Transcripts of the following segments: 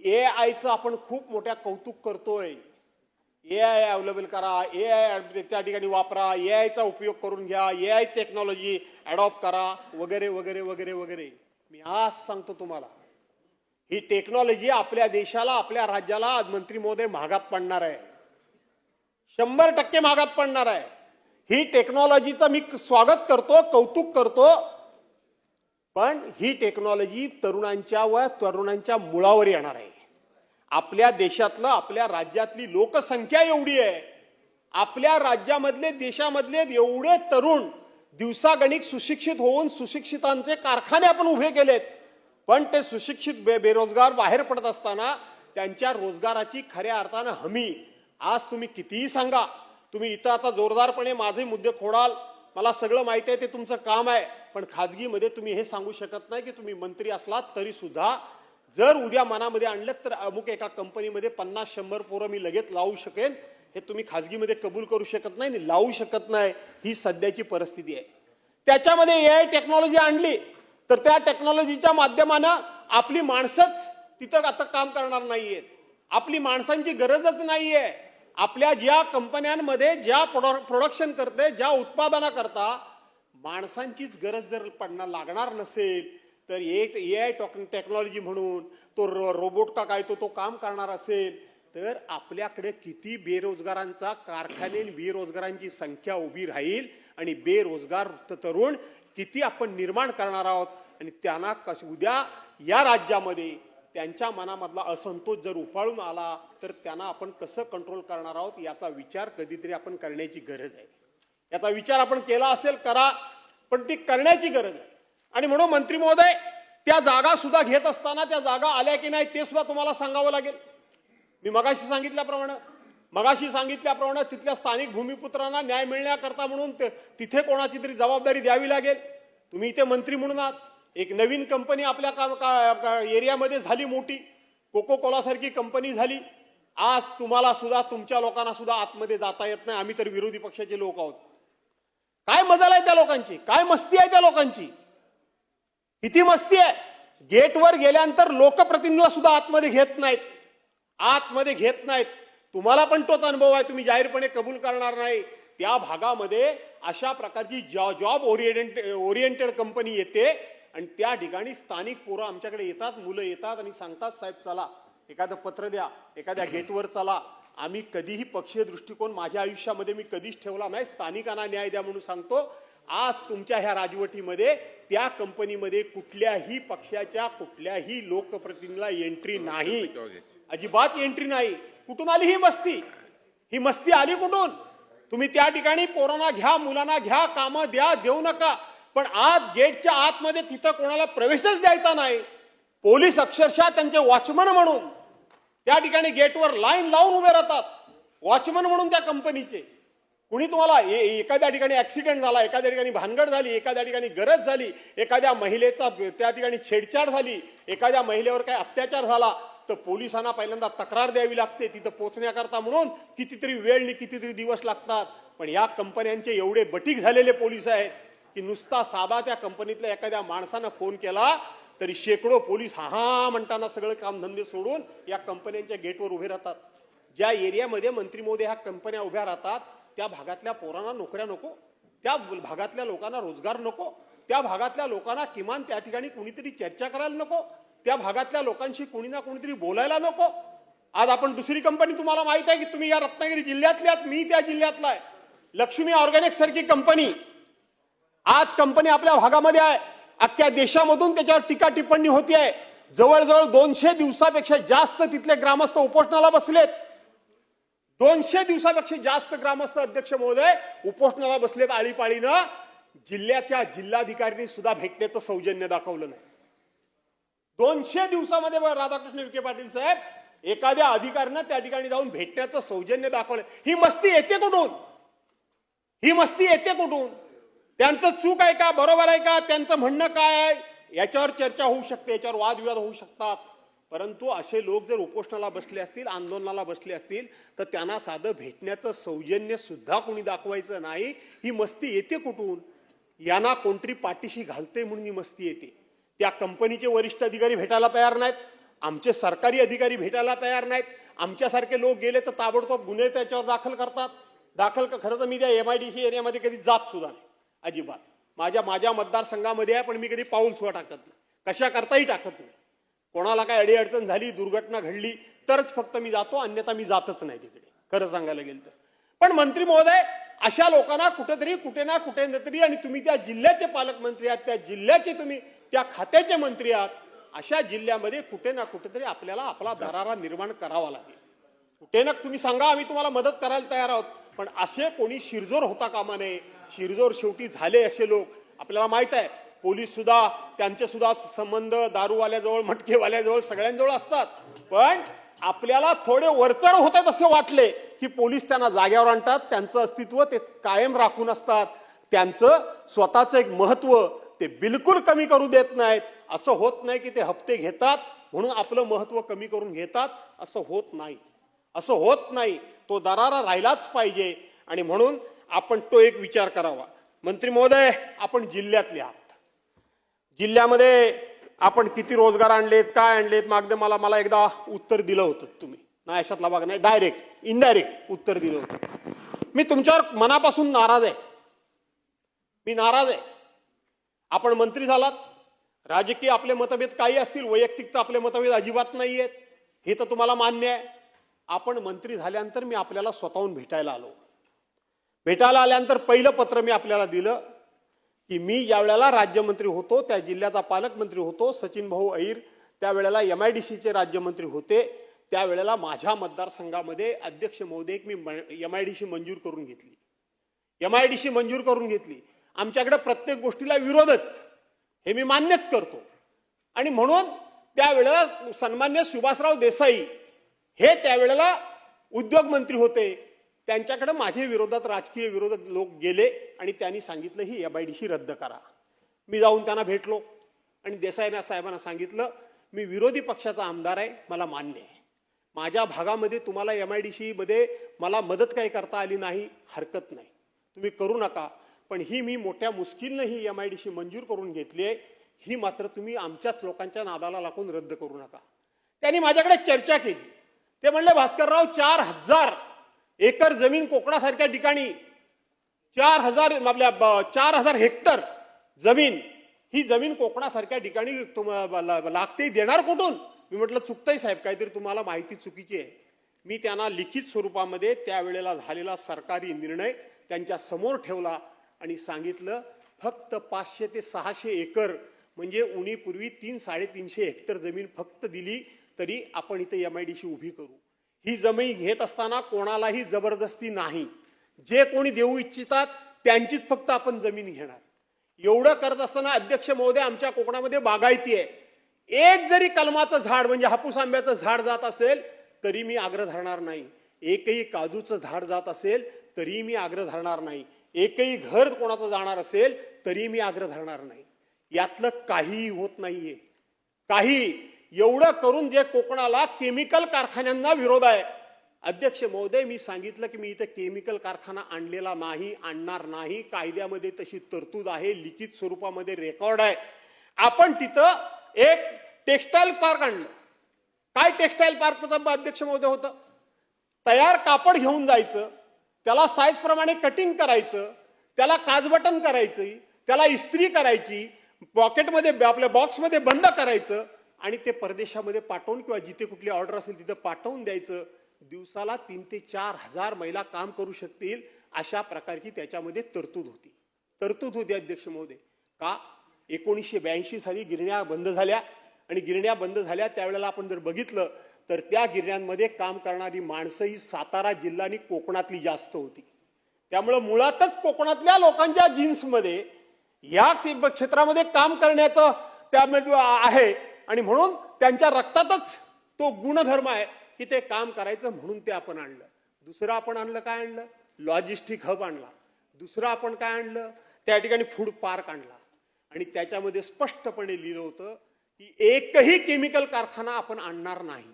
एआयचं आपण खूप मोठ्या कौतुक करतोय. एआय अवेलेबल करा, एआय त्या ठिकाणी वापरा, एआयचा उपयोग करून घ्या, एआय टेक्नॉलॉजी अडॉप्ट करा वगैरे वगैरे वगैरे वगैरे. मी आज सांगतो तुम्हाला, ही टेक्नॉलॉजी आपल्या देशाला, आपल्या राज्याला मंत्री महोदय महागात पडणार आहे. 100% महागात पडणार आहे. ही टेक्नॉलॉजीचं मी स्वागत करतो, कौतुक करतो, पण ही टेक्नॉलॉजी तरुणांच्या मुळावर येणार आहे. आपल्या देशातलं, आपल्या राज्यातली लोकसंख्या एवढी आहे, आपल्या राज्यामधले, देशामधले एवढे तरुण दिवसागणिक सुशिक्षित होऊन सुशिक्षितांचे कारखाने आपण उभे केलेत, पण ते सुशिक्षित बेरोजगार बाहेर पडत असताना त्यांच्या रोजगाराची खऱ्या अर्थानं हमी आज तुम्ही कितीही सांगा, तुम्ही इथं आता जोरदारपणे माझे मुद्दे खोडाल, मला सगळं माहिती आहे, ते तुमचं काम आहे, पण खाजगीमध्ये तुम्ही हे सांगू शकत नाही की तुम्ही मंत्री असलात तरी सुद्धा जर उद्या मनामध्ये आणलं तर अमुक एका कंपनीमध्ये 50-100 पोरं मी लगेच लावू शकेन, हे तुम्ही खाजगीमध्ये कबूल करू शकत नाही, लावू शकत नाही. ही सध्याची परिस्थिती आहे. त्याच्यामध्ये एआय टेक्नॉलॉजी आणली तर त्या टेक्नॉलॉजीच्या माध्यमानं आपली माणसंच तिथं आता काम करणार नाहीयेत. आपली माणसांची गरजच नाहीये. आपल्या ज्या कंपन्यांमध्ये ज्या प्रोडक्शन करते, ज्या उत्पादना करता माणसांचीच गरज जर पडणार लागणार नसेल तर एआय टेक्नॉलॉजी म्हणून तो रोबोट का काय तो काम करणार असेल तर आपल्याकडे किती बेरोजगारांचा कारखाने, बेरोजगारांची संख्या उभी राहील आणि बेरोजगार तरुण किती आपण निर्माण करणार आहोत. आणि त्यांना उद्या या राज्यामध्ये त्यांच्या मनामधला असंतोष जर उफाळून आला तर त्यांना आपण कसं कंट्रोल करणार आहोत याचा विचार कधीतरी आपण करण्याची गरज आहे. याचा विचार आपण केला असेल, करा, पण ती करण्याची गरज आहे. आणि म्हणून मंत्री महोदय, त्या जागा सुद्धा घेत असताना त्या जागा आल्या की नाही ते सुद्धा तुम्हाला सांगावं लागेल. मी मगाशी सांगितल्याप्रमाणे तिथल्या स्थानिक भूमिपुत्रांना न्याय मिळण्याकरता म्हणून तिथे कोणाची तरी जबाबदारी द्यावी लागेल. तुम्ही इथे मंत्री म्हणून आहात, एक नवीन कंपनी आपल्या एरियामध्ये झाली मोठी, कोको कोला सारखी कंपनी झाली. आज तुम्हाला सुद्धा, तुमच्या लोकांना सुद्धा आतमध्ये जाता येत नाही. आम्ही तर विरोधी पक्षाचे लोक आहोत. काय मजा आहे त्या लोकांची, काय मस्ती आहे त्या लोकांची, किती मस्ती आहे. गेटवर गेल्यानंतर लोकप्रतिनिधीला सुद्धा आतमध्ये घेत नाहीत. तुम्हाला पण तोच अनुभव आहे, तुम्ही जाहीरपणे कबूल करणार नाही. त्या भागामध्ये अशा प्रकारची जॉब ओरिएंटेड कंपनी येते आणि त्या ठिकाणी स्थानिक पोरं आमच्याकडे येतात, मुलं येतात आणि सांगतात, साहेब चला एखादं पत्र द्या, एखाद्या गेटवर चला. आम्ही कधीही पक्षीय दृष्टिकोन माझ्या आयुष्यामध्ये मी कधीच ठेवला नाही. स्थानिकांना न्याय द्या म्हणून सांगतो. आज तुमच्या ह्या राजवटीमध्ये त्या कंपनीमध्ये कुठल्याही पक्षाच्या कुठल्याही लोकप्रतिनिधीला एंट्री नाही, अजिबात एंट्री नाही. कुठून आली ही मस्ती? ही मस्ती आली कुठून? तुम्ही त्या ठिकाणी पोरांना घ्या, मुलांना घ्या, कामं द्या, देऊ नका, पण आज गेटच्या आतमध्ये तिथं कोणाला प्रवेशच द्यायचा नाही. पोलीस अक्षरशः त्यांचे वॉचमन म्हणून त्या ठिकाणी गेटवर लाईन लावून उभे राहतात, वॉचमन म्हणून त्या कंपनीचे. कुणी तुम्हाला एखाद्या ठिकाणी ऍक्सिडेंट झाला, एखाद्या ठिकाणी भानगड झाली, एखाद्या ठिकाणी गरज झाली, एखाद्या महिलेचा त्या ठिकाणी छेडछाड झाली, एखाद्या महिलेवर काही अत्याचार झाला तर पोलिसांना पहिल्यांदा तक्रार द्यावी लागते तिथं पोहोचण्याकरता, म्हणून कितीतरी वेळ कितीतरी दिवस लागतात. पण या कंपन्यांचे एवढे बटीक झालेले पोलीस आहेत की नुसता साधा त्या कंपनीतल्या एखाद्या माणसानं फोन केला तरी शेकडो पोलीस हा म्हणताना सगळं कामधंदे सोडून या कंपन्यांच्या गेटवर उभे राहतात. ज्या एरियामध्ये मंत्री महोदय ह्या कंपन्या उभ्या राहतात त्या भागातल्या पोरांना नोकऱ्या नको, त्या भागातल्या लोकांना रोजगार नको, त्या भागातल्या लोकांना किमान त्या ठिकाणी कुणीतरी चर्चा करायला नको, त्या भागातल्या लोकांशी कुणी ना कुणीतरी बोलायला नको. आज आपण दुसरी कंपनी, तुम्हाला माहित आहे की तुम्ही या रत्नागिरी जिल्ह्यातल्यात, मी त्या जिल्ह्यातला आहे, लक्ष्मी ऑर्गॅनिक्स सारखी कंपनी. आज कंपनी आपल्या भागामध्ये आहे, अख्ख्या देशामधून त्याच्यावर टीका टिप्पणी होती आहे. जवळजवळ 200 दिवसापेक्षा जास्त तिथले ग्रामस्थ उपोषणाला बसलेत. 200 दिवसापेक्षा जास्त ग्रामस्थ, अध्यक्ष महोदय, उपोषणाला बसलेत. आळीपाळीनं जिल्ह्याच्या जिल्हाधिकाऱ्यांनी सुद्धा भेटण्याचं सौजन्य दाखवलं नाही. 200 दिवसामध्ये राधाकृष्ण विखे पाटील साहेब एखाद्या अधिकाऱ्यानं त्या ठिकाणी जाऊन भेटण्याचं सौजन्य दाखवलं. ही मस्ती येते कुठून? ही मस्ती येते कुठून? त्यांचं चूक आहे का, बरोबर आहे का, त्यांचं म्हणणं काय आहे याच्यावर चर्चा होऊ शकते, याच्यावर वादविवाद होऊ शकतात. परंतु असे लोक जर उपोषणाला बसले असतील, आंदोलनाला बसले असतील तर त्यांना साधं भेटण्याचं सौजन्य सुद्धा कोणी दाखवायचं नाही. ही मस्ती येते कुठून? यांना कोणतरी पाठीशी घालते म्हणून ही मस्ती येते. त्या कंपनीचे वरिष्ठ अधिकारी भेटायला तयार नाहीत. आमचे सरकारी अधिकारी भेटायला तयार नाहीत. आमच्यासारखे लोक गेले तर ताबडतोब गुन्हे त्याच्यावर दाखल करतात. खरं तर मी त्या MIDC एरियामध्ये कधी जात सुद्धा नाही अजिबात. माझ्या मतदारसंघामध्ये आहे, पण मी कधी पाऊल सुद्धा टाकत नाही, कशा करताही टाकत नाही. कोणाला काय अडीअडचण झाली, दुर्घटना घडली तरच फक्त मी जातो, अन्यथा मी जातच नाही तिकडे, खरं सांगायला गेलं तर. पण मंत्री महोदय, अशा लोकांना कुठेतरी कुठे ना कुठे तरी, आणि तुम्ही त्या जिल्ह्याचे पालकमंत्री आहात, त्या जिल्ह्याचे तुम्ही त्या खात्याचे मंत्री आहात, अशा जिल्ह्यामध्ये कुठे ना कुठेतरी आपल्याला आपला दरारा निर्माण करावा लागेल. कुठे ना तुम्ही सांगा, आम्ही तुम्हाला मदत करायला तयार आहोत, पण असे कोणी शिरजोर होता कामा नये. शिरजोर शेवटी झाले असे लोक. आपल्याला माहित आहे, पोलीस सुद्धा त्यांचे सुद्धा संबंध दारूवाल्याजवळ, मटकेवाल्याजवळ, सगळ्यांजवळ असतात. पण आपल्याला थोडे वरचढ होतात असे वाटले की पोलीस त्यांना जाग्यावर आणतात. त्यांचं अस्तित्व ते कायम राखून असतात. त्यांचं स्वतःचं एक महत्व ते बिलकुल कमी करू देत नाहीत. असं होत नाही की ते हप्ते घेतात म्हणून आपलं महत्व कमी करून घेतात. असं होत नाही, असं होत नाही. तो दरारा राहिलाच पाहिजे. आणि म्हणून आपण तो एक विचार करावा. मंत्री महोदय, आपण जिल्ह्यातले आहात. जिल्ह्यामध्ये आपण किती रोजगार आणलेत, काय आणलेत, मागदे मला एकदा उत्तर दिलं होतं तुम्ही. नाही अशातला भाग नाही, डायरेक्ट इनडायरेक्ट उत्तर दिलं होतं. मी तुमच्यावर मनापासून नाराज आहे. मी नाराज आहे. आपण मंत्री झालात. राजकीय आपले मतभेद काही असतील, वैयक्तिक तर आपले मतभेद अजिबात नाही आहेत, हे तर तुम्हाला मान्य आहे. आपण मंत्री झाल्यानंतर मी आपल्याला स्वतःहून भेटायला आलो. भेटायला आल्यानंतर पहिलं पत्र मी आपल्याला दिलं की मी ज्यावेळेला राज्यमंत्री होतो, त्या जिल्ह्याचा पालकमंत्री होतो, सचिन भाऊ अहिर त्यावेळेला MIDCचे राज्यमंत्री होते, त्यावेळेला माझ्या मतदारसंघामध्ये अध्यक्ष महोदय मी MIDC मंजूर करून घेतली. MIDC मंजूर करून घेतली. आमच्याकडे प्रत्येक गोष्टीला विरोधच, हे मी मान्यच करतो. आणि म्हणून त्यावेळेला सन्मान्य सुभाषराव देसाई हे त्यावेळेला उद्योग मंत्री होते. त्यांच्याकडे माझ्या विरोधात राजकीय विरोधक लोक गेले आणि त्यांनी सांगितलं ही MIDC रद्द करा. मी जाऊन त्यांना भेटलो आणि देसाई साहेबांना सांगितलं, मी विरोधी पक्षाचा आमदार आहे, मला मान्य आहे, माझ्या भागामध्ये तुम्हाला MIDC मध्ये मला मदत काही करता आली नाही, हरकत नाही, तुम्ही करू नका, पण ही मी मोठ्या मुश्किलनं ही MIDC मंजूर करून घेतली आहे, ही मात्र तुम्ही आमच्याच लोकांच्या नादाला लागून रद्द करू नका. त्यांनी माझ्याकडे चर्चा केली. ते म्हणले, भास्करराव, 4000 एकर जमीन कोकणासारख्या ठिकाणी, 4000 हेक्टर जमीन, ही जमीन कोकणासारख्या ठिकाणी लागते, देणार कुठून? मी म्हटलं, चुकतंय साहेब, काहीतरी तुम्हाला माहिती चुकीची आहे. मी त्यांना लिखित स्वरूपामध्ये त्यावेळेला झालेला सरकारी निर्णय त्यांच्या समोर ठेवला आणि सांगितलं, फक्त 500 ते 600 एकर म्हणजे उणीपूर्वी 300-350 हेक्टर जमीन फक्त दिली तरी आपण इथे MIDC उभी करू. ही जमीन घेत असताना कोणालाही जबरदस्ती नाही. जे कोणी देऊ इच्छितात त्यांचीच फक्त आपण जमीन घेणार. एवढं करत असताना अध्यक्ष महोदय, आमच्या कोकणामध्ये बागायती आहे. एक जरी कलमाचं झाड म्हणजे हापूस आंब्याचं झाड जात असेल तरी मी आग्रह धरणार नाही. एकही काजूचं झाड जात असेल तरी मी आग्रह धरणार नाही. एकही घर कोणाचं जाणार असेल तरी मी आग्रह धरणार नाही. यातलं काहीही होत नाहीये. काही एवढं करून जे कोकणाला केमिकल कारखान्यांना विरोध आहे. अध्यक्ष महोदय, मी सांगितलं की मी इथे केमिकल कारखाना आणलेला नाही, आणणार नाही. कायद्यामध्ये तशी तरतूद आहे, लिखित स्वरूपामध्ये रेकॉर्ड आहे. आपण तिथं एक टेक्सटाईल पार्क आणलं. काय टेक्सटाईल पार्क अध्यक्ष महोदय होतं? तयार कापड घेऊन जायचं, त्याला साईज प्रमाणे कटिंग करायचं, त्याला काजबटन करायचं, त्याला इस्त्री करायची, पॉकेटमध्ये आपल्या बॉक्समध्ये बंद करायचं आणि ते परदेशामध्ये पाठवून किंवा जिथे कुठली ऑर्डर असेल तिथे पाठवून द्यायचं. दिवसाला 3 ते 4 हजार महिला काम करू शकतील अशा प्रकारची त्याच्यामध्ये तरतूद होती अध्यक्ष महोदय. का? 1982 साली गिरण्या बंद झाल्या आणि गिरण्या बंद झाल्या त्यावेळेला आपण जर बघितलं तर त्या गिरण्यांमध्ये काम करणारी माणसं ही सातारा जिल्हा आणि कोकणातली जास्त होती. त्यामुळे मुळातच कोकणातल्या लोकांच्या जीन्समध्ये या क्षेत्रामध्ये काम करण्याचं त्यामध्ये आहे आणि म्हणून त्यांच्या रक्तातच तो गुणधर्म आहे की ते काम करायचं, म्हणून ते आपण आणलं. दुसरं आपण आणलं, काय आणलं? लॉजिस्टिक हब आणला. दुसरं आपण काय आणलं? त्या ठिकाणी फूड पार्क आणला आणि त्याच्यामध्ये स्पष्टपणे लिहिलं होतं की एकही केमिकल कारखाना आपण आणणार नाही.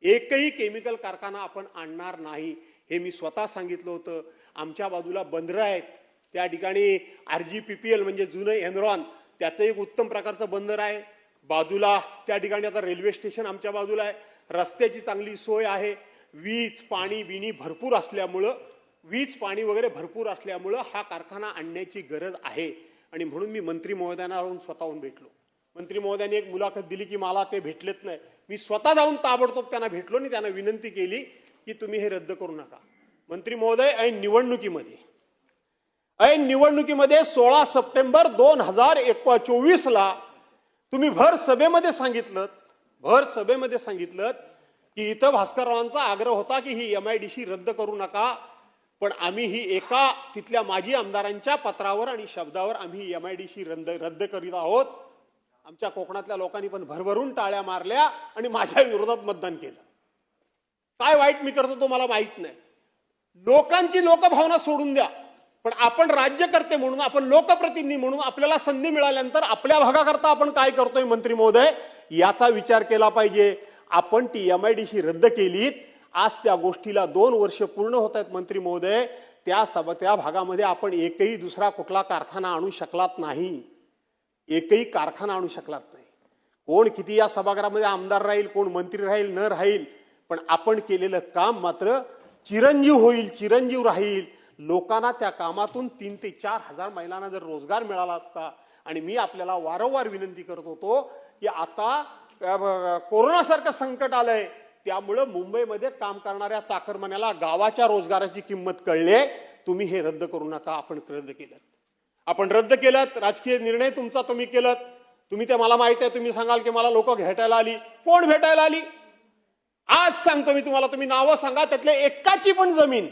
एकही केमिकल कारखाना आपण आणणार नाही हे मी स्वतः सांगितलं होतं. आमच्या बाजूला बंदरं आहेत, त्या ठिकाणी RGPPL म्हणजे जुनं एनरॉन, त्याचं एक उत्तम प्रकारचं बंदर आहे. बाजूला त्या ठिकाणी आता रेल्वे स्टेशन आमच्या बाजूला आहे, रस्त्याची चांगली सोय आहे, वीज पाणी बिनी भरपूर असल्यामुळं वीज पाणी वगैरे भरपूर असल्यामुळं हा कारखाना आणण्याची गरज आहे. आणि म्हणून मी मंत्री महोदयांना जाऊन स्वतःहून भेटलो. मंत्री महोदयांनी एक मुलाखत दिली की मला ते भेटलेत नाही. मी स्वतः जाऊन ताबडतोब त्यांना भेटलो आणि त्यांना विनंती केली की तुम्ही हे रद्द करू नका. मंत्री महोदय, ऐन निवडणुकीमध्ये 16 सप्टेंबर 2024 ला तुम्ही भर सभेमध्ये सांगितलं की इथं भास्कररावांचा आग्रह होता की ही MIDC रद्द करू नका, पण आम्ही ही एका तिथल्या माजी आमदारांच्या पत्रावर आणि शब्दावर आम्ही MIDC रद्द करीत आहोत. आमच्या कोकणातल्या लोकांनी पण भरभरून टाळ्या मारल्या आणि माझ्या विरोधात मतदान केलं. काय वाईट मी करतो तो मला माहित नाही. लोकांची लोकभावना सोडून द्या, पण आपण राज्यकर्ते म्हणून, आपण लोकप्रतिनिधी म्हणून आपल्याला संधी मिळाल्यानंतर आपल्या भागाकरता आपण काय करतोय मंत्री महोदय याचा विचार केला पाहिजे. आपण ती MIDC रद्द केलीत, आज त्या गोष्टीला 2 वर्ष पूर्ण होत आहेत मंत्री महोदय. त्या भागामध्ये आपण एकही दुसरा कुठला कारखाना आणू शकलात नाही. कोण किती या सभागृहामध्ये आमदार राहील, कोण मंत्री राहील न राहील, पण आपण केलेलं काम मात्र चिरंजीव राहील. लोकांना त्या कामातून 3 ते 4 हजार महिलांना जर रोजगार मिळाला असता. आणि मी आपल्याला वारंवार विनंती करत होतो की आता कोरोनासारखं संकट आलंय, त्यामुळं मुंबईमध्ये काम करणाऱ्या चाकरमान्याला गावाच्या रोजगाराची किंमत कळली. तुम्ही हे रद्द करू नका. आपण रद्द केलं. राजकीय निर्णय तुमचा तुम्ही केलं. तुम्ही ते मला माहित आहे. तुम्ही सांगाल की मला लोक भेटायला आली. कोण भेटायला आली? आज सांगतो मी तुम्हाला, तुम्ही नावं सांगा, त्यातले एकाची पण जमीन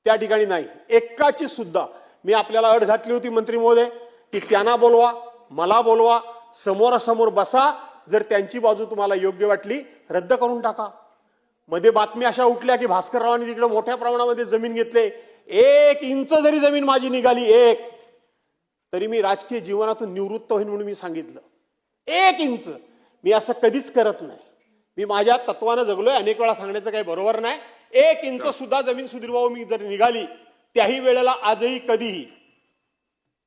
त्या ठिकाणी नाही, एकाची सुद्धा. मी आपल्याला अट घातली होती मंत्री महोदय की त्यांना बोलवा, मला बोलवा, समोरासमोर बसा. जर त्यांची बाजू तुम्हाला योग्य वाटली रद्द करून टाका. मध्ये बातम्या अशा उठल्या की भास्कररावांनी तिकडे मोठ्या प्रमाणामध्ये जमीन घेतले. 1 इंच जरी जमीन माझी निघाली, 1 तरी मी राजकीय जीवनातून निवृत्त होईन म्हणून मी सांगितलं. 1 इंच मी असं कधीच करत नाही. मी माझ्या तत्वानं जगलोय. अनेक वेळा सांगण्याचं काही बरोबर नाही. 1 इंच सुद्धा जमीन सुधीर भाऊ मी जर निघाली त्याही वेळेला, आजही, कधीही,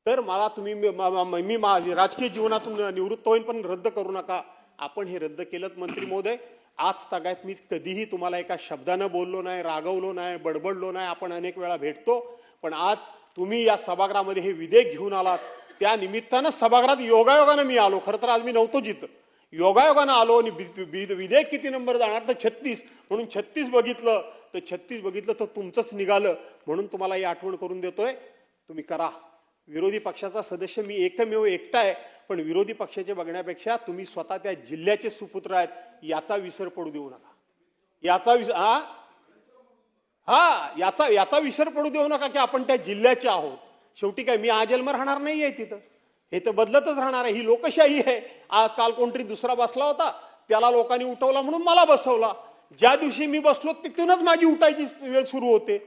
तर मला तुम्ही मी राजकीय जीवनातून निवृत्त होईन, पण रद्द करू नका. आपण हे रद्द केलं मंत्री महोदय. आज तागायत मी कधीही तुम्हाला एका शब्दानं बोललो नाही, रागवलो नाही, बडबडलो नाही. आपण अनेक वेळा भेटतो, पण आज तुम्ही या सभागृहामध्ये हे विधेयक घेऊन आलात. त्या निमित्तानं सभागृहात योगायोगानं मी आलो. खरं तर आज मी नव्हतो जिथं. योगायोगानं आलो आणि विधेयक किती नंबर जाणार तर 36 म्हणून 36 बघितलं तर तुमचंच निघालं. म्हणून तुम्हाला ही आठवण करून देतोय, तुम्ही करा. विरोधी पक्षाचा सदस्य मी एकमेव एकटा आहे, पण विरोधी पक्षाचे बघण्यापेक्षा तुम्ही स्वतः त्या जिल्ह्याचे सुपुत्र आहेत, याचा विसर पडू देऊ नका. याचा विसर पडू देऊ नका की आपण त्या जिल्ह्याचे आहोत. शेवटी काय मी आजन्म राहणार नाहीये तिथं. हे तर बदलतच राहणार आहे. ही लोकशाही आहे. आज काल कोणतरी दुसरा बसला होता, त्याला लोकांनी उठवला म्हणून मला बसवला. ज्या दिवशी मी बसलो तिथूनच माझी उठायची वेळ सुरू होते.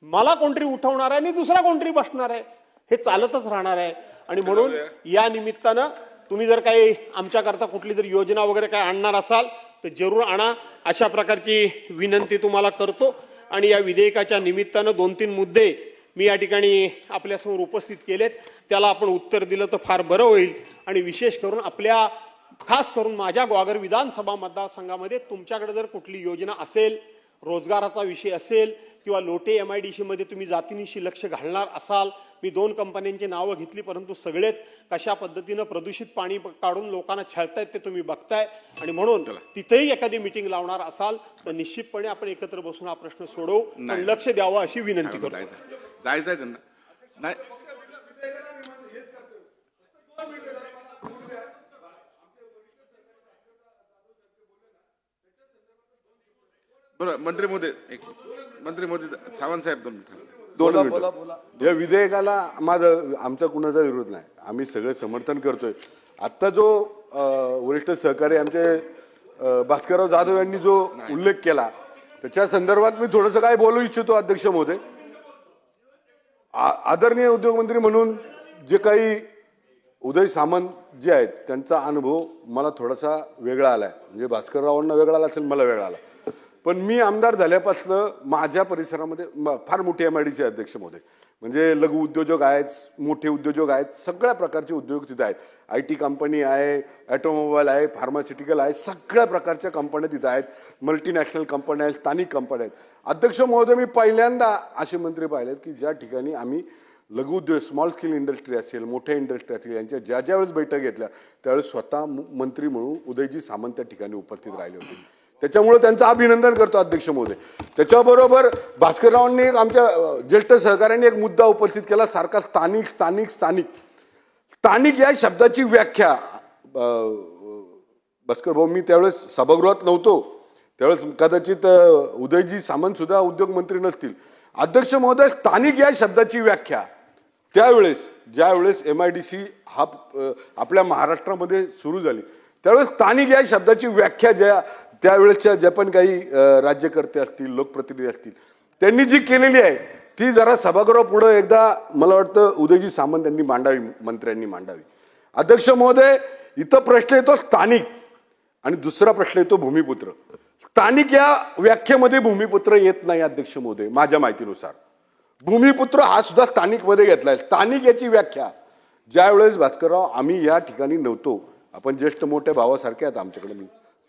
मला कोणतरी उठवणार आहे आणि दुसरा कोणतरी बसणार आहे. हे चालतच राहणार आहे. आणि म्हणून या निमित्तानं तुम्ही जर काही आमच्याकरता कुठली जर योजना वगैरे काय आणणार असाल तर जरूर आणा, अशा प्रकारची विनंती तुम्हाला करतो. आणि या विधेयकाच्या निमित्तानं 2-3 मुद्दे मी या ठिकाणी आपल्यासमोर उपस्थित केलेत. त्याला आपण उत्तर दिलं तर फार बरं होईल. आणि विशेष करून खास करून माझ्या ग्वागर विधानसभा मतदारसंघामध्ये तुमच्याकडे जर कुठली योजना असेल, रोजगाराचा विषय असेल, किंवा लोटे MIDC मध्ये तुम्ही जातीनिशी लक्ष घालणार असाल. मी 2 कंपन्यांची नावं घेतली, परंतु सगळेच कशा पद्धतीनं प्रदूषित पाणी काढून लोकांना छळतायत ते तुम्ही बघताय. आणि म्हणून तिथेही एखादी मीटिंग लावणार असाल तर निश्चितपणे आपण एकत्र बसून हा प्रश्न सोडवू, लक्ष द्यावं अशी विनंती करतो. जायचंय त्यांना. नाही, बरोबर. मंत्री महोदय सावंत साहेब 2 मिनिटं. या विधेयकाला आमचा कुणाचा विरोध नाही. आम्ही सगळे समर्थन करतोय. आता जो वरिष्ठ सहकारी आमचे भास्करराव जाधव यांनी जो उल्लेख केला त्याच्या संदर्भात मी थोडंसं काय बोलू इच्छितो. अध्यक्ष महोदय, आदरणीय उद्योगमंत्री म्हणून जे काही उदय सामंत जे आहेत त्यांचा अनुभव मला थोडासा वेगळा आलाय. म्हणजे भास्कररावांना वेगळा आला असेल, मला वेगळा आला. पण मी आमदार झाल्यापासून माझ्या परिसरामध्ये फार मोठी MIDC अध्यक्ष महोदय, म्हणजे लघु उद्योजक आहेत, मोठे उद्योजक आहेत, सगळ्या प्रकारचे उद्योग तिथे आहेत. IT कंपनी आहे, ऑटोमोबाईल आहे, फार्मास्युटिकल आहे, सगळ्या प्रकारच्या कंपन्या तिथे आहेत. मल्टीनॅशनल कंपन्या आहेत, स्थानिक कंपन्या आहेत. अध्यक्ष महोदय, मी पहिल्यांदा असे मंत्री पाहिलेत की ज्या ठिकाणी आम्ही लघु उद्योग, स्मॉल स्केल इंडस्ट्री असेल, मोठ्या इंडस्ट्री असेल, यांच्या ज्या वेळेस बैठक घेतल्या त्यावेळेस स्वतः मंत्री म्हणून उदयजी सामंत त्या ठिकाणी उपस्थित राहिले होते. त्याच्यामुळे त्यांचं अभिनंदन करतो अध्यक्ष महोदय. त्याच्याबरोबर भास्कररावांनी आमच्या ज्येष्ठ सहकाऱ्यांनी एक मुद्दा उपस्थित केला, सारखा स्थानिक स्थानिक स्थानिक स्थानिक या शब्दाची व्याख्या. भास्कर भाऊ, मी त्यावेळेस सभागृहात नव्हतो, त्यावेळेस कदाचित उदयजी सामंत सुद्धा उद्योग मंत्री नसतील. अध्यक्ष महोदय, स्थानिक या शब्दाची व्याख्या त्यावेळेस ज्यावेळेस MIDC हा आपल्या महाराष्ट्रामध्ये सुरू झाली त्यावेळेस स्थानिक या शब्दाची व्याख्या त्यावेळेसच्या ज्या पण काही राज्यकर्ते असतील, लोकप्रतिनिधी असतील, त्यांनी जी केलेली आहे ती जरा सभागृह पुढे एकदा मला वाटतं उदयजी सामंत यांनी मांडावी, मंत्र्यांनी मांडावी. अध्यक्ष महोदय, इथं प्रश्न येतो स्थानिक आणि दुसरा प्रश्न येतो भूमिपुत्र. स्थानिक या व्याख्येमध्ये भूमिपुत्र येत नाही अध्यक्ष महोदय. माझ्या माहितीनुसार भूमिपुत्र हा सुद्धा स्थानिक मध्ये घेतलाय. स्थानिक याची व्याख्या ज्यावेळेस भास्करराव आम्ही या ठिकाणी नव्हतो, आपण ज्येष्ठ मोठ्या भावासारखे आहेत आमच्याकडे,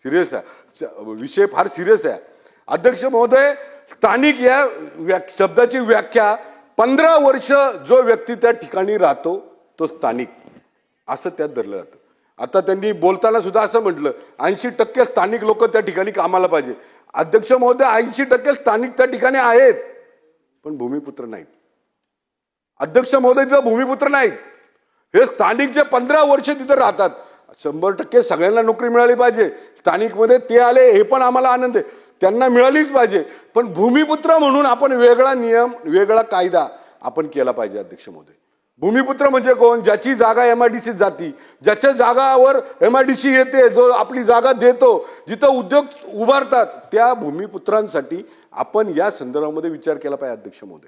सिरियस आहे विषय, फार सिरियस आहे. अध्यक्ष महोदय, स्थानिक या शब्दाची व्याख्या 15 वर्ष जो व्यक्ती त्या ठिकाणी राहतो तो स्थानिक असं त्यात धरलं जातं. आता त्यांनी बोलताना सुद्धा असं म्हटलं 80% स्थानिक लोक त्या ठिकाणी कामाला पाहिजे. अध्यक्ष महोदय, 80% स्थानिक त्या ठिकाणी आहेत पण भूमिपुत्र नाहीत. अध्यक्ष महोदय, तिथं भूमिपुत्र नाहीत. हे स्थानिक जे 15 वर्ष तिथे राहतात, 100% सगळ्यांना नोकरी मिळाली पाहिजे. स्थानिक मध्ये ते आले हे पण आम्हाला आनंद आहे, त्यांना मिळालीच पाहिजे. पण भूमिपुत्र म्हणून आपण वेगळा नियम, वेगळा कायदा आपण केला पाहिजे. अध्यक्ष महोदय, भूमिपुत्र म्हणजे कोण? ज्याची जागा MIDC जाती, ज्याच्या जागावर MIDC येते, जो आपली जागा देतो, जिथं उद्योग उभारतात, त्या भूमिपुत्रांसाठी आपण या संदर्भामध्ये विचार केला पाहिजे. अध्यक्ष महोदय,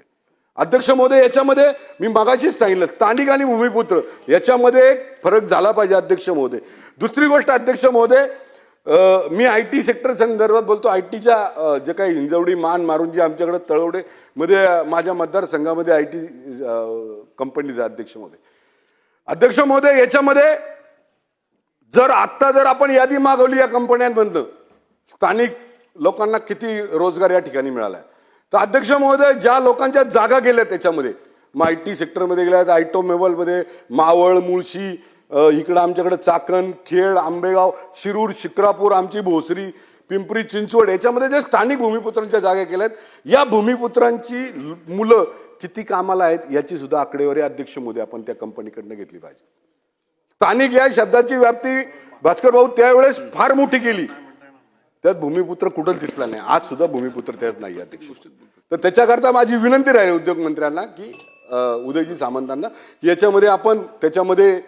अध्यक्ष महोदय, याच्यामध्ये मी मगाशीच सांगितलं स्थानिक आणि भूमिपुत्र याच्यामध्ये एक फरक झाला पाहिजे. अध्यक्ष महोदय, दुसरी गोष्ट अध्यक्ष महोदय, मी IT सेक्टर संदर्भात बोलतो. ITच्या जे काही हिंजवडी मान मारून जे आमच्याकडे तळवडे मध्ये माझ्या मतदारसंघामध्ये IT कंपनीचा अध्यक्ष महोदय. अध्यक्ष महोदय, याच्यामध्ये जर आपण यादी मागवली या कंपन्यांमधनं स्थानिक लोकांना किती रोजगार या ठिकाणी मिळालाय, तर अध्यक्ष महोदय, ज्या लोकांच्या जागा गेल्या त्याच्यामध्ये IT सेक्टरमध्ये गेल्या, ऑटोमोबाईल मध्ये मावळ, मुळशी, इकडं आमच्याकडे चाकण, खेड, आंबेगाव, शिरूर, शिक्रापूर, आमची भोसरी, पिंपरी चिंचवड, याच्यामध्ये जे स्थानिक भूमिपुत्रांच्या जागा केल्यात, या भूमिपुत्रांची मुलं किती कामाला आहेत याची सुद्धा आकडेवारी अध्यक्ष महोदय आपण त्या कंपनीकडनं घेतली पाहिजे. स्थानिक या शब्दाची व्याप्ती भास्कर भाऊ त्यावेळेस फार मोठी केली, त्यात भूमिपुत्र कुठंच दिसला नाही. आज सुद्धा भूमिपुत्र त्यात नाही अध्यक्ष. तर त्याच्याकरता माझी विनंती राहील उद्योग मंत्र्यांना की उदयजी सामंतांना याच्यामध्ये आपण त्याच्यामध्ये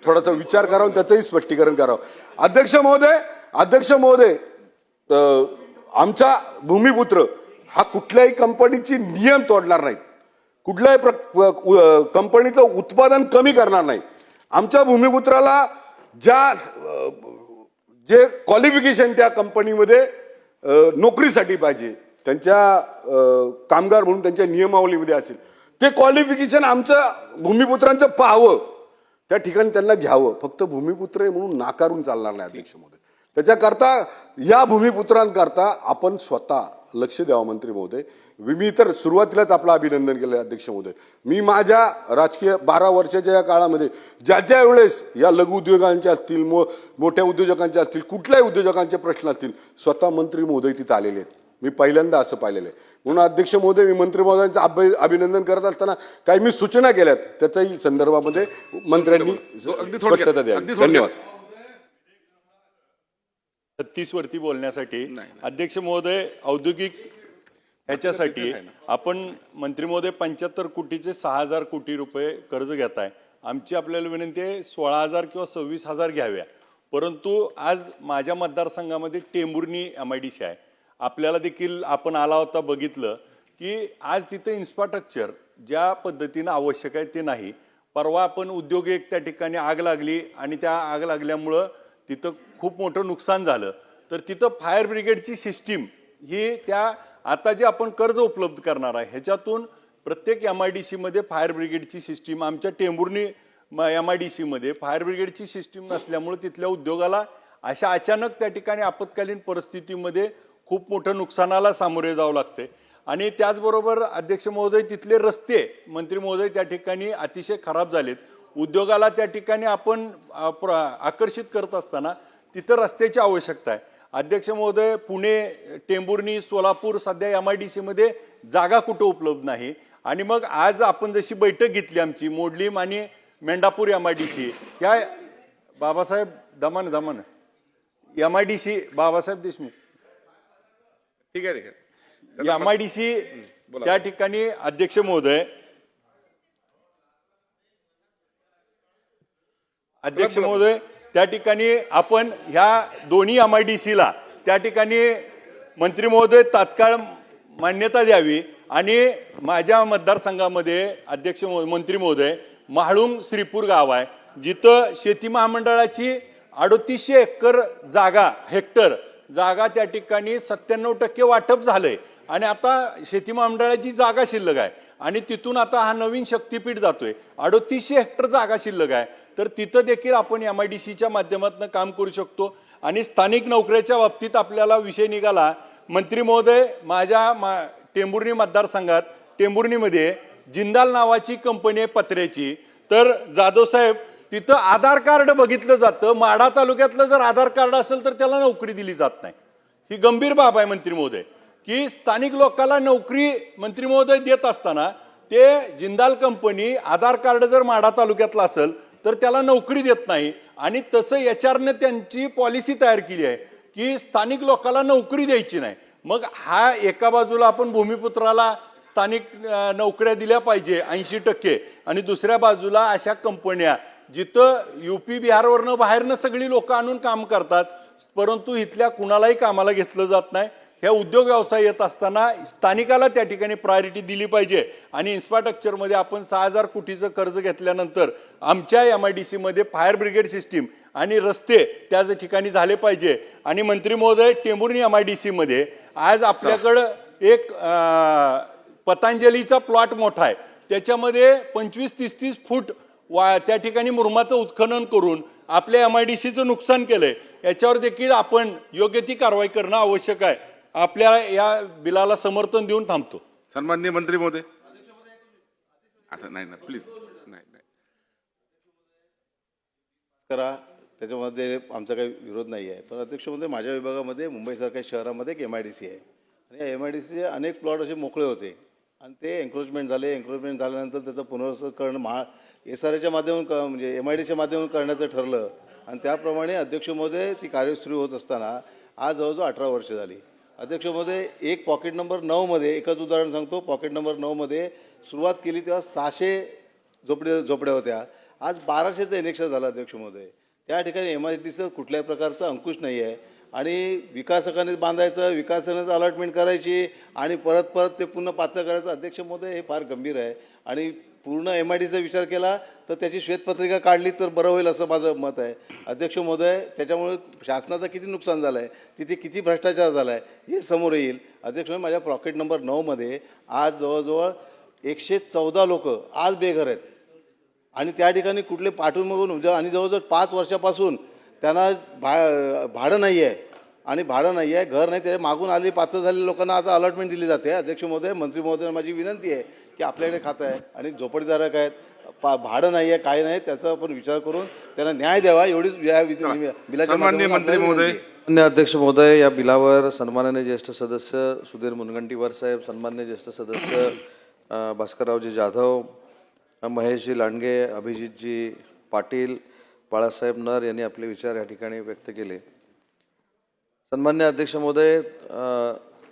थोडासा विचार करावा, त्याचंही स्पष्टीकरण करावं. अध्यक्ष महोदय, आमचा भूमिपुत्र हा कुठल्याही कंपनीची नियम तोडणार नाहीत, कुठल्याही कंपनीचं उत्पादन कमी करणार नाही. आमच्या भूमिपुत्राला जे क्वालिफिकेशन त्या कंपनीमध्ये नोकरीसाठी पाहिजे, त्यांच्या कामगार म्हणून त्यांच्या नियमावलीमध्ये असेल, ते क्वालिफिकेशन आमच्या भूमिपुत्रांचं पाहावं, त्या ठिकाणी त्यांना घ्यावं. फक्त भूमिपुत्र आहे म्हणून नाकारून चालणार नाही अध्यक्ष महोदय. त्याच्याकरता या भूमिपुत्रांकरता आपण स्वतः लक्ष द्यावं मंत्री महोदय. मी तर सुरुवातीलाच आपलं अभिनंदन केलं अध्यक्ष महोदय. मी माझ्या राजकीय 12 वर्षाच्या या काळामध्ये ज्या वेळेस या लघु उद्योगांचे असतील, मोठ्या उद्योजकांचे असतील, कुठल्याही उद्योजकांचे प्रश्न असतील, स्वतः मंत्री महोदय तिथे आलेले आहेत. मी पहिल्यांदा असं पाहिलेलं आहे. म्हणून अध्यक्ष महोदय, मी मंत्री महोदयांचं अभिनंदन करत असताना काही मी सूचना केल्यात, त्याच्याही संदर्भामध्ये मंत्र्यांनी स्पष्टता द्यावी. धन्यवाद. 36 वरती बोलण्यासाठी अध्यक्ष महोदय, औद्योगिक ह्याच्यासाठी आपण मंत्री महोदय 75 कोटीचे 6000 कोटी रुपये कर्ज घेताय. आमची आपल्याला विनंती आहे 16,000 किंवा 26,000 घ्याव्या. परंतु आज माझ्या मतदारसंघामध्ये टेंभुर्णी MIDC आहे. आपल्याला देखील आपण आला होता, बघितलं की आज तिथे इन्फ्रास्ट्रक्चर ज्या पद्धतीनं आवश्यक आहे ते नाही. परवा आपण उद्योग एक त्या ठिकाणी आग लागली आणि त्या आग लागल्यामुळं तिथं खूप मोठं नुकसान झालं. तर तिथं फायर ब्रिगेडची सिस्टीम ही त्या आता जे आपण कर्ज उपलब्ध करणार आहे ह्याच्यातून प्रत्येक MIDC मध्ये फायर ब्रिगेडची सिस्टीम, आमच्या टेंभुर्णी MIDC मध्ये फायर ब्रिगेडची सिस्टीम नसल्यामुळे तिथल्या उद्योगाला अशा अचानक त्या ठिकाणी आपत्कालीन परिस्थितीमध्ये खूप मोठं नुकसानाला सामोरे जावं लागते. आणि त्याचबरोबर अध्यक्ष महोदय, तिथले रस्ते मंत्री महोदय त्या ठिकाणी अतिशय खराब झालेत. उद्योगाला त्या ठिकाणी आपण आकर्षित करत असताना तिथं रस्त्याची आवश्यकता आहे. अध्यक्ष महोदय, पुणे, टेंभुर्णी, सोलापूर सध्या MIDC मध्ये जागा कुठं उपलब्ध नाही. आणि मग आज आपण जशी बैठक घेतली आमची मोडलीम आणि मेंढापूर MIDC, या बाबासाहेब दमान MIDC बाबासाहेब देशमुख ठीक आहे. MIDC त्या ठिकाणी अध्यक्ष महोदय त्या ठिकाणी आपण ह्या दोन्ही MIDCला त्या ठिकाणी मंत्री महोदय तात्काळ मान्यता द्यावी. आणि माझ्या मतदारसंघामध्ये अध्यक्ष मंत्री महोदय म्हाळुंग श्रीपूर गाव आहे, जिथं शेती महामंडळाची 3800 एकर हेक्टर जागा त्या ठिकाणी 97% वाटप झालंय. आणि आता शेती महामंडळाची जागा शिल्लक आहे आणि तिथून आता हा नवीन शक्तीपीठ जातोय. 3800 हेक्टर जागा शिल्लक आहे, तर तिथं देखील आपण MIDCच्या माध्यमातून काम करू शकतो. आणि स्थानिक नोकऱ्याच्या बाबतीत आपल्याला विषय निघाला. मंत्री महोदय, माझ्या टेंभुर्णी मतदारसंघात टेंभुर्णीमध्ये जिंदाल नावाची कंपनी आहे पत्र्याची. तर जाधव साहेब, तिथं आधार कार्ड बघितलं जातं. माढा तालुक्यातलं जर आधार कार्ड असेल तर त्याला नोकरी दिली जात नाही. ही गंभीर बाब आहे मंत्री महोदय, की स्थानिक लोकांना नोकरी मंत्री महोदय देत असताना ते जिंदाल कंपनी आधार कार्ड जर माढा तालुक्यातला असेल तर त्याला नोकरी देत नाही. आणि तसं HR ने त्यांची पॉलिसी तयार केली आहे की स्थानिक लोकांना नोकरी द्यायची नाही. मग हा एका बाजूला आपण भूमिपुत्राला स्थानिक नोकऱ्या दिल्या पाहिजे 80%, आणि दुसऱ्या बाजूला अशा कंपन्या जिथं UP बिहारवरनं बाहेरनं सगळी लोक आणून काम करतात, परंतु इथल्या कुणालाही कामाला घेतलं जात नाही. ह्या उद्योग व्यवसाय येत असताना स्थानिकाला त्या ठिकाणी प्रायोरिटी दिली पाहिजे. आणि इन्फ्रास्ट्रक्चरमध्ये आपण 6000 कोटीचं कर्ज घेतल्यानंतर आमच्या MIDC मध्ये फायर ब्रिगेड सिस्टीम आणि रस्ते त्याच ठिकाणी झाले पाहिजे. आणि मंत्री महोदय, टेंभुर्णी MIDC मध्ये आज आपल्याकडं एक पतंजलीचा प्लॉट मोठा आहे, त्याच्यामध्ये 25-30 फूट त्या ठिकाणी मुरुमाचं उत्खनन करून आपल्या MIDCचं नुकसान केलंय. याच्यावर देखील आपण योग्य ती कारवाई करणं आवश्यक आहे. आपल्या या बिलाला समर्थन देऊन थांबतो. सन्माननीय मंत्री महोदय, आता नाही ना, प्लीज नाही. करा, त्याच्यामध्ये आमचा काही विरोध नाही आहे. पण अध्यक्ष महोदय, माझ्या विभागामध्ये मुंबईसारख्या शहरामध्ये एक MIDC आहे आणि या MIDCचे अनेक प्लॉट असे मोकळे होते आणि ते एन्क्रोचमेंट झाल्यानंतर त्याचं पुनर्वसन SRAच्या माध्यमातून म्हणजे MIDCच्या माध्यमातून करण्याचं ठरलं. आणि त्याप्रमाणे अध्यक्ष महोदय ती कार्यवाही होत असताना आज जवळजवळ 18 वर्ष झाली. अध्यक्ष महोदय, एक पॉकेट नंबर 9 मध्ये एकच उदाहरण सांगतो. पॉकेट नंबर 9 मध्ये सुरुवात केली तेव्हा 600 झोपड्या होत्या. आज 1200चं इलेक्शन झालं अध्यक्ष महोदय. त्या ठिकाणी MIDCचं कुठल्याही प्रकारचा अंकुश नाही आहे. आणि विकासकाने बांधायचं, विकासानेच अलॉटमेंट करायची आणि परत ते पुन्हा पात्र करायचं. अध्यक्ष महोदय, हे फार गंभीर आहे. आणि पूर्ण MIDCचा विचार केला तर त्याची श्वेतपत्रिका काढली तर बरं होईल असं माझं मत आहे. अध्यक्ष महोदय, त्याच्यामुळे शासनाचं किती नुकसान झालं आहे, तिथे किती भ्रष्टाचार झाला आहे हे समोर येईल. अध्यक्ष महोदय, माझ्या पॉकेट नंबर 9 मध्ये आज जवळजवळ 114 लोक आज बेघर आहेत. आणि त्या ठिकाणी कुठले पाठवून बघून आणि जवळजवळ 5 वर्षापासून त्यांना भाडं नाही आहे आणि घर नाही, त्याच्या मागून आलेली पात्र झालेल्या लोकांना आता अलॉटमेंट दिली जाते. अध्यक्ष महोदय, मंत्री महोदय, माझी विनंती आहे की आपल्याकडे खातं आहे आणि झोपडीधारक आहेत, भाडं नाही आहे, काही नाही, त्याचा आपण विचार करून त्यांना न्याय द्यावा एवढीच बिलाच्या सन्माननीय मंत्री महोदय. माननीय अध्यक्ष महोदय, या बिलावर सन्माननीय ज्येष्ठ सदस्य सुधीर मुनगंटीवार साहेब, सन्माननीय ज्येष्ठ सदस्य भास्कररावजी जाधव, महेशजी लांडगे, अभिजितजी पाटील, बाळासाहेब नर यांनी आपले विचार या ठिकाणी व्यक्त केले. सन्माननीय अध्यक्ष महोदय,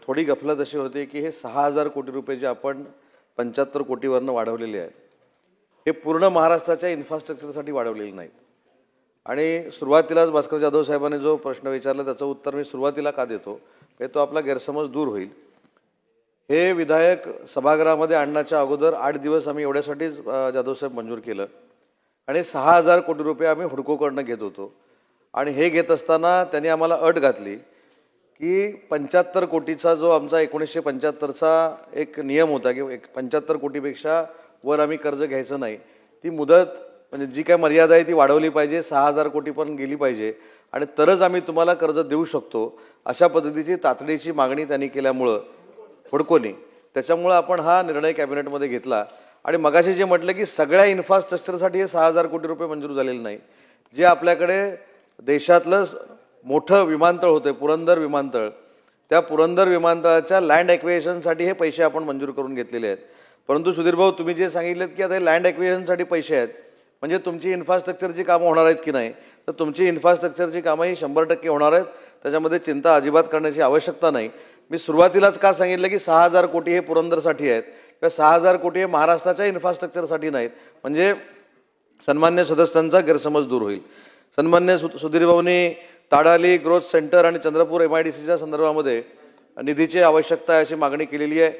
थोडी गफलत अशी होती की हे 6000 कोटी रुपये जे आपण 75 कोटीवरनं वाढवलेले आहेत, हे पूर्ण महाराष्ट्राच्या इन्फ्रास्ट्रक्चरसाठी वाढवलेले नाहीत. आणि सुरुवातीलाच भास्कर जाधव साहेबांनी जो प्रश्न विचारला त्याचं उत्तर मी सुरुवातीला का देतो, हे तो आपला गैरसमज दूर होईल. हे विधायक सभागृहामध्ये आणण्याच्या अगोदर 8 दिवस आम्ही एवढ्यासाठीच जाधव साहेब मंजूर केलं. आणि 6000 कोटी रुपये आम्ही हुडकोकडनं घेत होतो. आणि हे घेत असताना त्यांनी आम्हाला अट घातली की 75 कोटीचा जो आमचा 1975चा एक नियम होता की 75 कोटीपेक्षा वर आम्ही कर्ज घ्यायचं नाही, ती मुदत म्हणजे जी काय मर्यादा आहे ती वाढवली पाहिजे, 6,000 कोटी पण गेली पाहिजे आणि तरच आम्ही तुम्हाला कर्ज देऊ शकतो, अशा पद्धतीची तातडीची मागणी त्यांनी केल्यामुळं फडकोनी त्याच्यामुळं आपण हा निर्णय कॅबिनेटमध्ये घेतला. आणि मगाशी जे म्हटलं की सगळ्या इन्फ्रास्ट्रक्चरसाठी हे 6,000 कोटी रुपये मंजूर झालेले नाही. जे आपल्याकडे देशातलं मोठं विमानतळ होतं पुरंदर विमानतळ, त्या पुरंदर विमानतळाच्या लँड ॲक्विजिशनसाठी हे पैसे आपण मंजूर करून घेतलेले आहेत. परंतु सुधीर भाऊ तुम्ही जे सांगितलेत की आता हे लँड ॲक्विजिशनसाठी पैसे आहेत म्हणजे तुमची इन्फ्रास्ट्रक्चरची कामं होणार आहेत की नाही, तर तुमची इन्फ्रास्ट्रक्चरची कामं ही 100% होणार आहेत, त्याच्यामध्ये चिंता अजिबात करण्याची आवश्यकता नाही. मी सुरुवातीलाच का सांगितलं की 6,000 कोटी हे पुरंदरसाठी आहेत किंवा 6,000 कोटी हे महाराष्ट्राच्या इन्फ्रास्ट्रक्चरसाठी नाहीत, म्हणजे सन्मान्य सदस्यांचा गैरसमज दूर होईल. सन्मान्य सुधीर भाऊंनी ताडाली ग्रोथ सेंटर आणि चंद्रपूर MIDCच्या संदर्भामध्ये निधीची आवश्यकता आहे अशी मागणी केलेली आहे.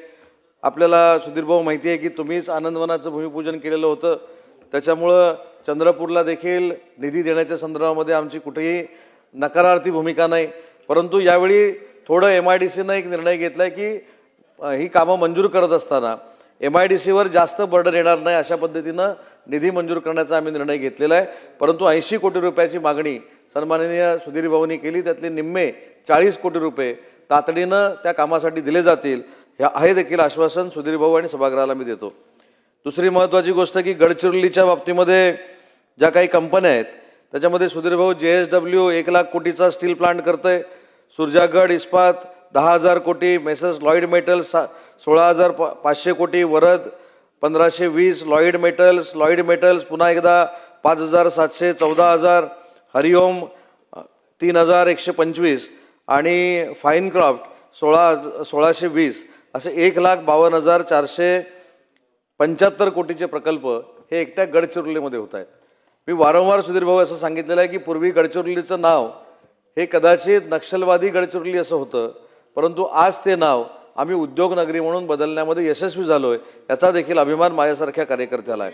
आपल्याला सुधीर भाऊ माहिती आहे की तुम्हीच आनंदवनाचं भूमिपूजन केलेलं होतं, त्याच्यामुळं चंद्रपूरला देखील निधी देण्याच्या संदर्भामध्ये आमची कुठेही नकारार्थी भूमिका नाही. परंतु यावेळी थोडं MIDCनं एक निर्णय घेतला आहे की ही कामं मंजूर करत असताना MIDCवर जास्त बर्डन येणार नाही अशा पद्धतीनं निधी मंजूर करण्याचा आम्ही निर्णय घेतलेला आहे. परंतु 80 कोटी रुपयाची मागणी सन्माननीय सुधीर भाऊंनी केली, त्यातले निम्मे 40 कोटी रुपये तातडीनं त्या कामासाठी दिले जातील हे देखील आश्वासन सुधीर भाऊ आणि सभागृहाला मी देतो. दुसरी महत्त्वाची गोष्ट की गडचिरोलीच्या बाबतीमध्ये ज्या काही कंपन्या आहेत त्याच्यामध्ये सुधीर भाऊ JSW 1 लाख कोटीचा स्टील प्लांट करतंय, सुरजागड इस्पात 10,000 कोटी, मेसर्स लॉईड मेटल्स 16,500 कोटी, वरद 1,520, लॉईड मेटल्स पुन्हा एकदा 5,700, 14,000, हरिओम 3,125 आणि फाईन क्राफ्ट 1,620 असे 1,52,475 कोटीचे प्रकल्प हे एकट्या गडचिरोलीमध्ये होत आहेत. मी वारंवार सुधीर भाऊ असं सांगितलेलं आहे की पूर्वी गडचिरोलीचं नाव हे कदाचित नक्षलवादी गडचिरोली असं होतं, परंतु आज ते नाव आम्ही उद्योगनगरी म्हणून बदलण्यामध्ये यशस्वी झालोय, याचा देखील अभिमान माझ्यासारख्या कार्यकर्त्याला आहे.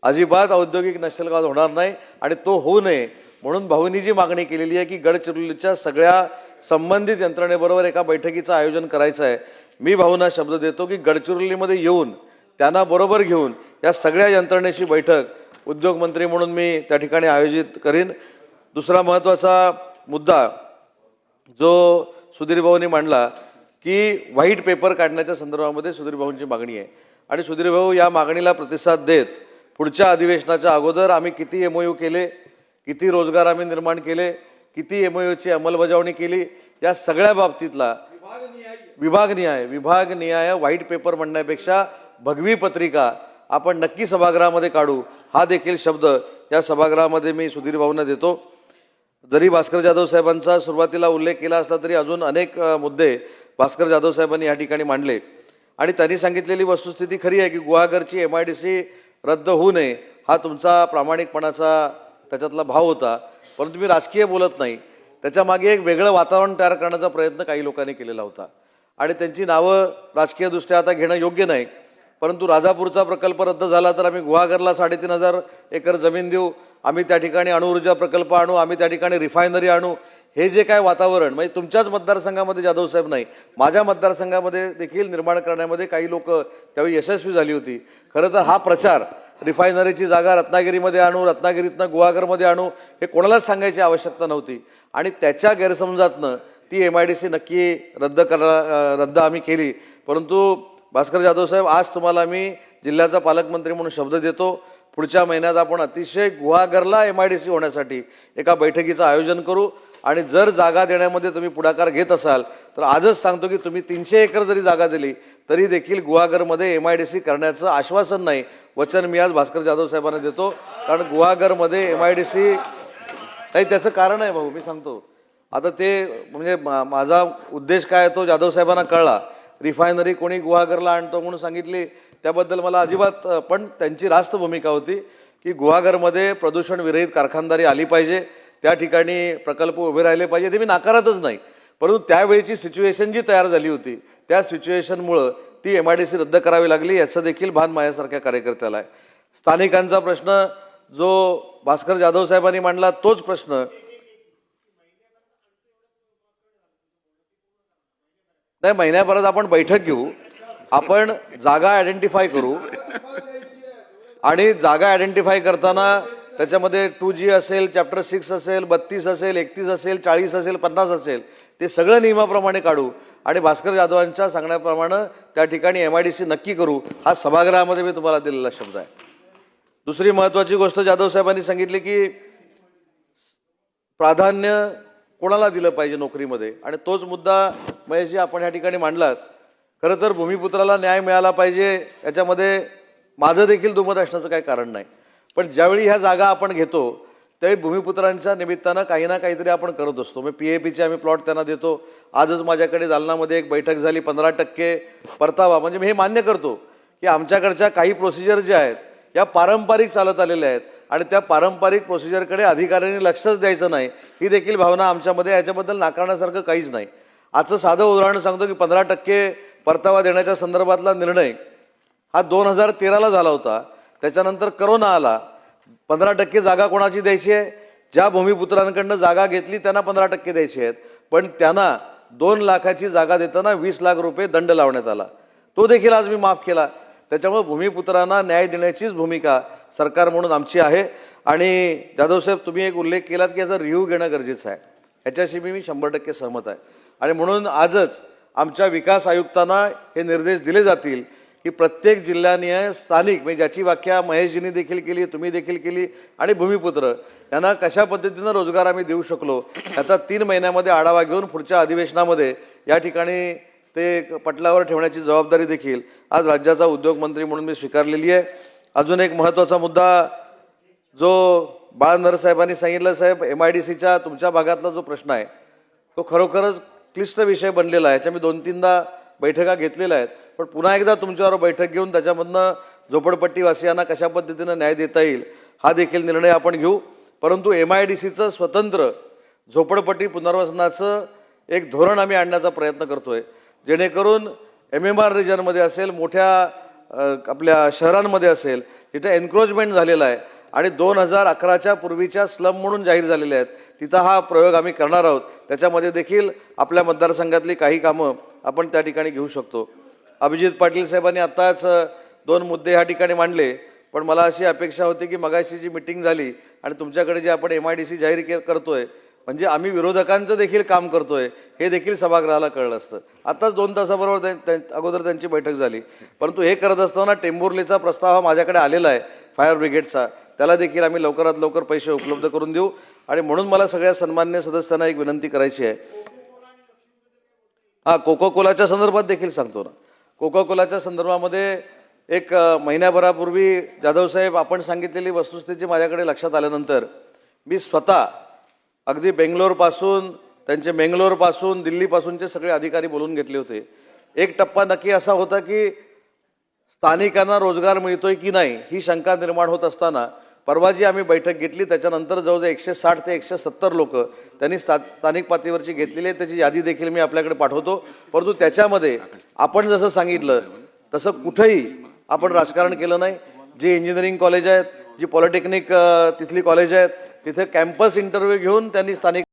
अजिबात औद्योगिक नक्षलवाद होणार नाही आणि तो होऊ नये म्हणून भाऊंनी जी मागणी केलेली आहे की गडचिरोलीच्या सगळ्या संबंधित यंत्रणेबरोबर एका बैठकीचं आयोजन करायचं आहे. मी भाऊंना शब्द देतो की गडचिरोलीमध्ये येऊन त्यांना बरोबर घेऊन या सगळ्या यंत्रणेची बैठक उद्योगमंत्री म्हणून मी त्या ठिकाणी आयोजित करीन. दुसरा महत्त्वाचा मुद्दा जो सुधीर भाऊंनी मांडला की व्हाईट पेपर काढण्याच्या संदर्भामध्ये सुधीर भाऊंची मागणी आहे आणि सुधीर भाऊ या मागणीला प्रतिसाद देत पुढच्या अधिवेशनाच्या अगोदर आम्ही किती MOU केले, किती रोजगार आम्ही निर्माण केले, किती MOUची अंमलबजावणी केली, या सगळ्या बाबतीतला विभागनिहाय व्हाईट पेपर म्हणण्यापेक्षा भगवी पत्रिका आपण नक्की सभागृहामध्ये काढू, हा देखील शब्द या सभागृहामध्ये मी सुधीर भाऊंना देतो. जरी भास्कर जाधव साहेबांचा सुरुवातीला उल्लेख केला असला तरी अजून अनेक मुद्दे भास्कर जाधव साहेबांनी या ठिकाणी मांडले आणि त्यांनी सांगितलेली वस्तुस्थिती खरी आहे की गुहागरची MIDC रद्द होऊ नये हा तुमचा प्रामाणिकपणाचा त्याच्यातला भाव होता, परंतु मी राजकीय बोलत नाही. त्याच्यामागे एक वेगळं वातावरण तयार करण्याचा प्रयत्न काही लोकांनी केलेला होता आणि त्यांची नावं राजकीयदृष्ट्या आता घेणं योग्य नाही. परंतु राजापूरचा प्रकल्प रद्द झाला तर आम्ही गुहागरला 3,500 एकर जमीन देऊ, आम्ही त्या ठिकाणी अणुऊर्जा प्रकल्प आणू, आम्ही त्या ठिकाणी रिफायनरी आणू, हे जे काय वातावरण म्हणजे तुमच्याच मतदारसंघामध्ये जाधव साहेब नाही माझ्या मतदारसंघामध्ये देखील निर्माण करण्यामध्ये काही लोक त्यावेळी यशस्वी झाली होती. खरं तर हा प्रचार रिफायनरीची जागा रत्नागिरीमध्ये आणू, रत्नागिरीतनं गुहागरमध्ये आणू हे कोणालाच सांगायची आवश्यकता नव्हती आणि त्याच्या गैरसमजातनं ती MIDC नक्की रद्द आम्ही केली. परंतु भास्कर जाधव साहेब आज तुम्हाला मी जिल्ह्याचा पालकमंत्री म्हणून शब्द देतो, पुढच्या महिन्यात आपण अतिशय गुहागरला MIDC होण्यासाठी एका बैठकीचं आयोजन करू आणि जर जागा देण्यामध्ये तुम्ही पुढाकार घेत असाल तर आजच सांगतो की तुम्ही 300 एकर जरी जागा दिली तरी देखील गुहागरमध्ये MIDC करण्याचं आश्वासन नाही, वचन मी आज भास्कर जाधव साहेबांना देतो. कारण गुहागरमध्ये MIDC नाही, त्याचं कारण आहे भाऊ, मी सांगतो. आता ते म्हणजे माझा उद्देश काय तो जाधव साहेबांना कळला. रिफायनरी कोणी गुहागरला आणतो म्हणून सांगितली त्याबद्दल मला अजिबात, पण त्यांची रास्त भूमिका होती की गुहागरमध्ये प्रदूषण विरहित कारखानदारी आली पाहिजे, त्या ठिकाणी प्रकल्प उभे राहिले पाहिजे, ते मी नाकारतच नाही. परंतु त्यावेळीची सिच्युएशन जी तयार झाली होती त्या सिच्युएशनमुळं ती MIDC रद्द करावी लागली, याचं देखील भान माझ्यासारख्या कार्यकर्त्याला आहे. स्थानिकांचा प्रश्न जो भास्कर जाधव साहेबांनी मांडला तोच प्रश्न नाही, महिन्याभरात आपण बैठक घेऊ, आपण जागा आयडेंटिफाय करू आणि जागा आयडेंटिफाय करताना त्याच्यामध्ये 2G असेल, चॅप्टर 6 असेल, 32 असेल, 31 असेल, 40 असेल, 50 असेल, ते सगळं नियमाप्रमाणे काढू आणि भास्कर जाधवांच्या सांगण्याप्रमाणे त्या ठिकाणी MIDC नक्की करू. हा सभागृहामध्ये मी तुम्हाला दिलेला शब्द आहे. दुसरी महत्वाची गोष्ट जाधव साहेबांनी सांगितली की प्राधान्य कोणाला दिलं पाहिजे नोकरीमध्ये, आणि तोच मुद्दा महेशजी आपण या ठिकाणी मांडलात. खरं तर भूमिपुत्राला न्याय मिळाला पाहिजे याच्यामध्ये माझं देखील दुमत असण्याचं काही कारण नाही. पण ज्यावेळी ह्या जागा आपण घेतो त्यावेळी भूमिपुत्रांच्या निमित्तानं काही ना काहीतरी आपण करत असतो. मग PAPचे आम्ही प्लॉट त्यांना देतो. आजच माझ्याकडे जालनामध्ये एक बैठक झाली, 15% परतावा. म्हणजे मी हे मान्य करतो की आमच्याकडच्या काही प्रोसिजर ज्या आहेत या पारंपरिक चालत आलेल्या आहेत आणि त्या पारंपरिक प्रोसिजरकडे अधिकाऱ्यांनी लक्षच द्यायचं नाही, ही देखील भावना आमच्यामध्ये. याच्याबद्दल नाकारण्यासारखं काहीच नाही. आजचं साधं उदाहरण सांगतो की 15% परतावा देण्याच्या संदर्भातला निर्णय हा 2013ला झाला होता. त्याच्यानंतर करोना आला. 15% जागा कोणाची द्यायची आहे? ज्या भूमिपुत्रांकडनं जागा घेतली त्यांना 15% द्यायची आहेत. पण त्यांना 2 लाखाची जागा देताना 20 लाख रुपये दंड लावण्यात आला. तो देखील आज मी माफ केला. त्याच्यामुळे भूमिपुत्रांना न्याय देण्याचीच भूमिका सरकार म्हणून आमची आहे. आणि जाधव साहेब, तुम्ही एक उल्लेख केलात की याचा रिव्ह्यू घेणं गरजेचं आहे. याच्याशी मी 100% सहमत आहे. आणि म्हणून आजच आमच्या विकास आयुक्तांना हे निर्देश दिले जातील की प्रत्येक जिल्ह्याने स्थानिक, म्हणजे ज्याची व्याख्या महेशजींनी देखील केली, तुम्ही देखील केली, आणि भूमिपुत्र यांना कशा पद्धतीनं रोजगार आम्ही देऊ शकलो याचा 3 महिन्यामध्ये आढावा घेऊन पुढच्या अधिवेशनामध्ये या ठिकाणी ते पटलावर ठेवण्याची जबाबदारी देखील आज राज्याचा उद्योगमंत्री म्हणून मी स्वीकारलेली आहे. अजून एक महत्त्वाचा मुद्दा जो बाळ नरसाहेबांनी सांगितलं, साहेब MIDCच्या तुमच्या भागातला जो प्रश्न आहे तो खरोखरच क्लिष्ट विषय बनलेला आहे. याच्या मी 2-3दा बैठका घेतलेल्या आहेत. पण पुन्हा एकदा तुमच्यावर बैठक घेऊन त्याच्यामधनं झोपडपट्टीवासियांना कशा पद्धतीनं न्याय देता येईल हा देखील निर्णय आपण घेऊ. परंतु MIDCचं स्वतंत्र झोपडपट्टी पुनर्वसनाचं एक धोरण आम्ही आणण्याचा प्रयत्न करतोय, जेणेकरून MMR रिजनमध्ये असेल, मोठ्या आपल्या शहरांमध्ये असेल, तिथे एन्क्रोचमेंट झालेला आहे आणि 2011च्या पूर्वीच्या स्लम म्हणून जाहीर झालेल्या आहेत, तिथं हा प्रयोग आम्ही करणार आहोत. त्याच्यामध्ये देखील आपल्या मतदारसंघातली काही कामं आपण त्या ठिकाणी घेऊ शकतो. अभिजित पाटील साहेबांनी आत्ताच 2 मुद्दे ह्या ठिकाणी मांडले. पण मला अशी अपेक्षा होती की मगाशी जी मिटिंग झाली आणि तुमच्याकडे जे आपण MIDC जाहीर करतोय, म्हणजे आम्ही विरोधकांचं देखील काम करतोय हे देखील सभागृहाला कळलं असतं. आत्ताच 2 तासाबरोबर अगोदर त्यांची बैठक झाली. परंतु हे करत असताना टेंभुर्लीचा प्रस्ताव हा माझ्याकडे आलेला आहे फायर ब्रिगेडचा, त्याला देखील आम्ही लवकरात लवकर पैसे उपलब्ध करून देऊ. आणि म्हणून मला सगळ्या सन्मान्य सदस्यांना एक विनंती करायची आहे. कोको कोलाच्या संदर्भात देखील सांगतो ना. कोको कोलाच्या संदर्भामध्ये एक महिन्याभरापूर्वी जाधव साहेब आपण सांगितलेली वस्तुस्थिती माझ्याकडे लक्षात आल्यानंतर मी स्वतः अगदी बेंगलोरपासून, त्यांचे मेंगलोरपासून, दिल्लीपासूनचे सगळे अधिकारी बोलून घेतले होते. एक टप्पा नक्की असा होता की स्थानिकांना रोजगार मिळतोय की नाही ही शंका निर्माण होत असताना परवा जी आम्ही बैठक घेतली त्याच्यानंतर जवळजवळ 160 ते 170 लोक त्यांनी स्थानिक पातळीवरची घेतलेली आहे. त्याची यादी देखील मी आपल्याकडे पाठवतो. परंतु त्याच्यामध्ये आपण जसं सांगितलं तसं कुठेही आपण राजकारण केलं नाही. जे इंजिनिअरिंग कॉलेज आहेत, जी पॉलिटेक्निक तिथली कॉलेज आहेत, तिथे कॅम्पस इंटरव्ह्यू घेऊन त्यांनी स्थानिक